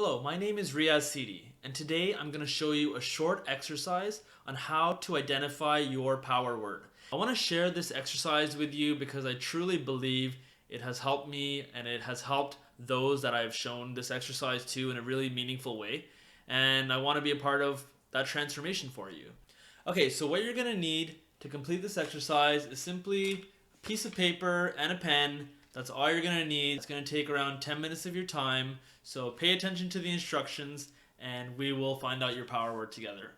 Hello, my name is Riaz Sidi, and today I'm going to show you a short exercise on how to identify your power word. I want to share this exercise with you because I truly believe it has helped me and it has helped those that I've shown this exercise to in a really meaningful way, and I want to be a part of that transformation for you. Okay, so what you're going to need to complete this exercise is simply a piece of paper and a pen. That's all you're going to need. It's going to take around 10 minutes of your time. So pay attention to the instructions and we will find out your power word together.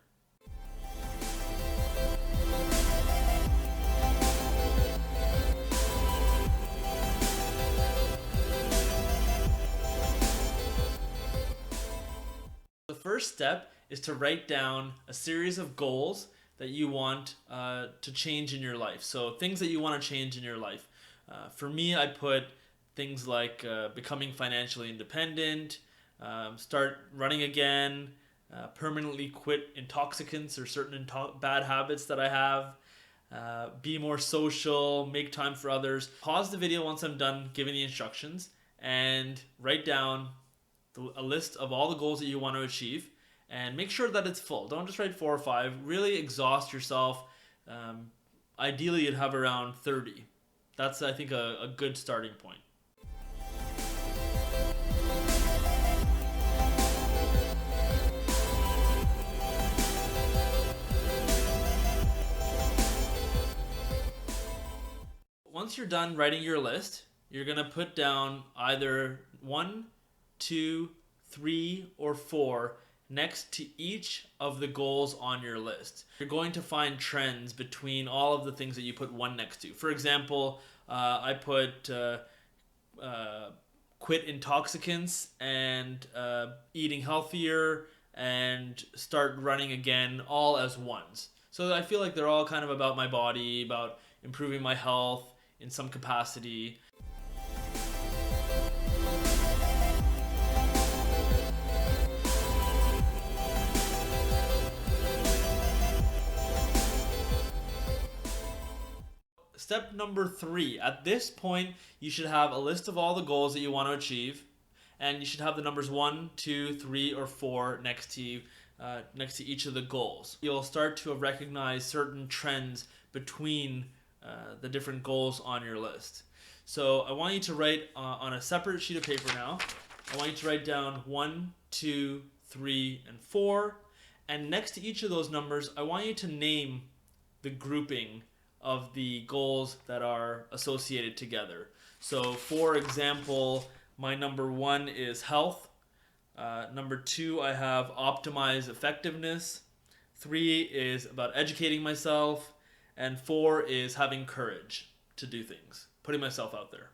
The first step is to write down a series of goals that you want to change in your life. So things that you want to change in your life. For me, I put things like becoming financially independent, start running again, permanently quit intoxicants or certain bad habits that I have, be more social, make time for others. Pause the video once I'm done giving the instructions and write down a list of all the goals that you want to achieve and make sure that it's full. Don't just write 4 or 5. Really exhaust yourself. Ideally, you'd have around 30. That's, I think, a good starting point. Once you're done writing your list, you're going to put down either 1, 2, 3, or 4 next to each of the goals on your list. You're going to find trends between all of the things that you put 1 next to. For example, I put quit intoxicants and eating healthier and start running again, all as ones. So I feel like they're all kind of about my body, about improving my health in some capacity. Step number 3. At this point, you should have a list of all the goals that you want to achieve, and you should have the numbers 1, 2, 3, or 4 next to you, next to each of the goals. You'll start to recognize certain trends between the different goals on your list. So I want you to write on a separate sheet of paper now. I want you to write down 1, 2, 3, and 4. And next to each of those numbers, I want you to name the grouping of the goals that are associated together. So for example, my number 1 is health. Number 2, I have optimize effectiveness. 3 is about educating myself. And 4 is having courage to do things, putting myself out there.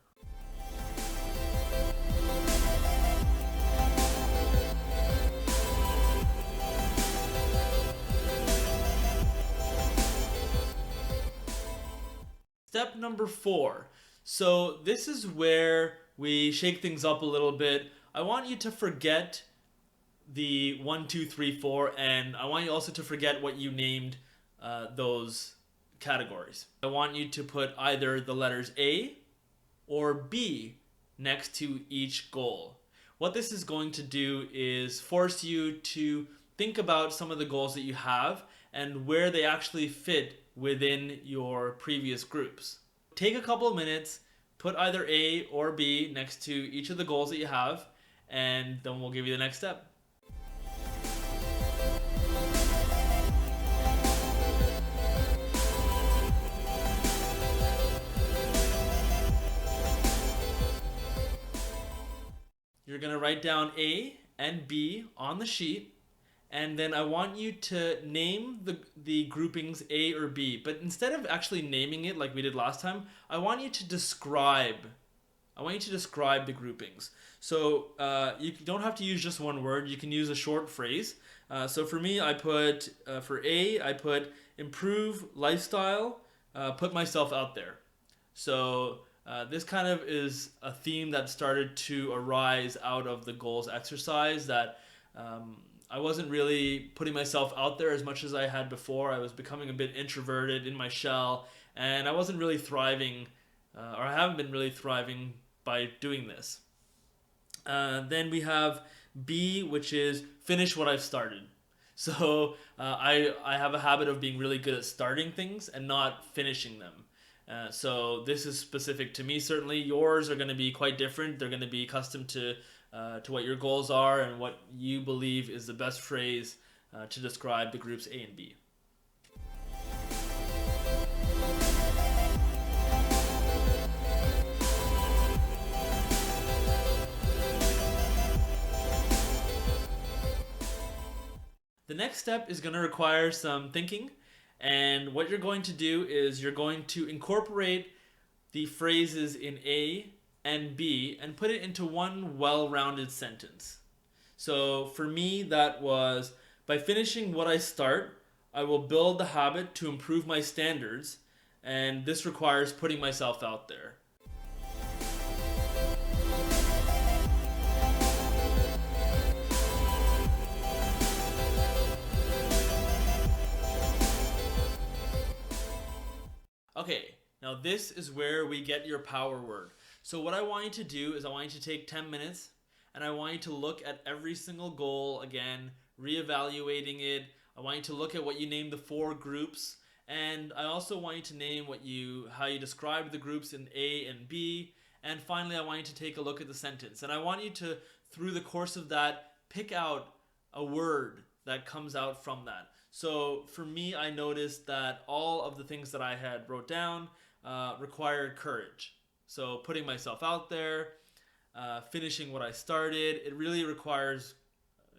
Step number 4. So this is where we shake things up a little bit. I want you to forget the 1, 2, 3, 4, and I want you also to forget what you named those categories. I want you to put either the letters A or B next to each goal. What this is going to do is force you to think about some of the goals that you have and where they actually fit within your previous groups. Take a couple of minutes, put either A or B next to each of the goals that you have, and then we'll give you the next step. You're going to write down A and B on the sheet, and then I want you to name the groupings A or B. But instead of actually naming it like we did last time, I want you to describe the groupings. So you don't have to use just one word. You can use a short phrase. So for me, I put, for A, I put improve lifestyle, put myself out there. So this kind of is a theme that started to arise out of the goals exercise, that I wasn't really putting myself out there as much as I had before. I was becoming a bit introverted in my shell, and I wasn't really thriving, or I haven't been really thriving by doing this. Then we have B, which is finish what I've started. So I have a habit of being really good at starting things and not finishing them. So this is specific to me. Certainly, yours are going to be quite different. They're going to be accustomed to what your goals are and what you believe is the best phrase to describe the groups A and B. The next step is going to require some thinking. And what you're going to do is you're going to incorporate the phrases in A and B and put it into one well rounded sentence. So for me, that was by finishing what I start, I will build the habit to improve my standards. And this requires putting myself out there. Okay, now this is where we get your power word. So what I want you to do is I want you to take 10 minutes and I want you to look at every single goal again, reevaluating it. I want you to look at what you named the 4 groups, and I also want you to name how you described the groups in A and B. And finally, I want you to take a look at the sentence. And I want you to, through the course of that, pick out a word that comes out from that. So for me, I noticed that all of the things that I had wrote down required courage. So putting myself out there, finishing what I started, it really requires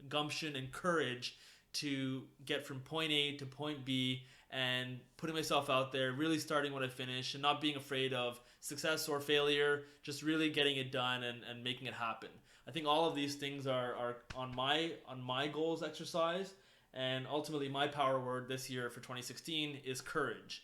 gumption and courage to get from point A to point B, and putting myself out there, really starting what I finish and not being afraid of success or failure, just really getting it done and making it happen. I think all of these things are on my goals exercise, and ultimately my power word this year for 2016 is courage.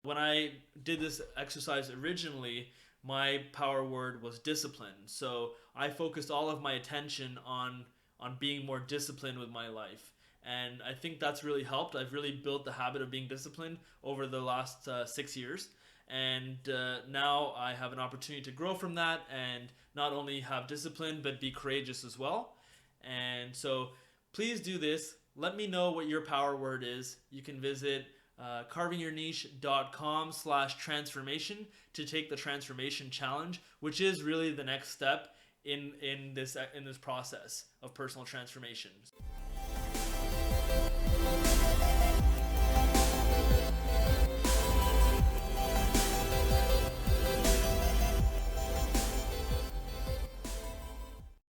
When I did this exercise originally, my power word was discipline. So I focused all of my attention on being more disciplined with my life. And I think that's really helped. I've really built the habit of being disciplined over the last 6 years. And now I have an opportunity to grow from that and not only have discipline, but be courageous as well. And so please do this. Let me know what your power word is. You can visit carvingyourniche.com/transformation to take the transformation challenge, which is really the next step in this process of personal transformation.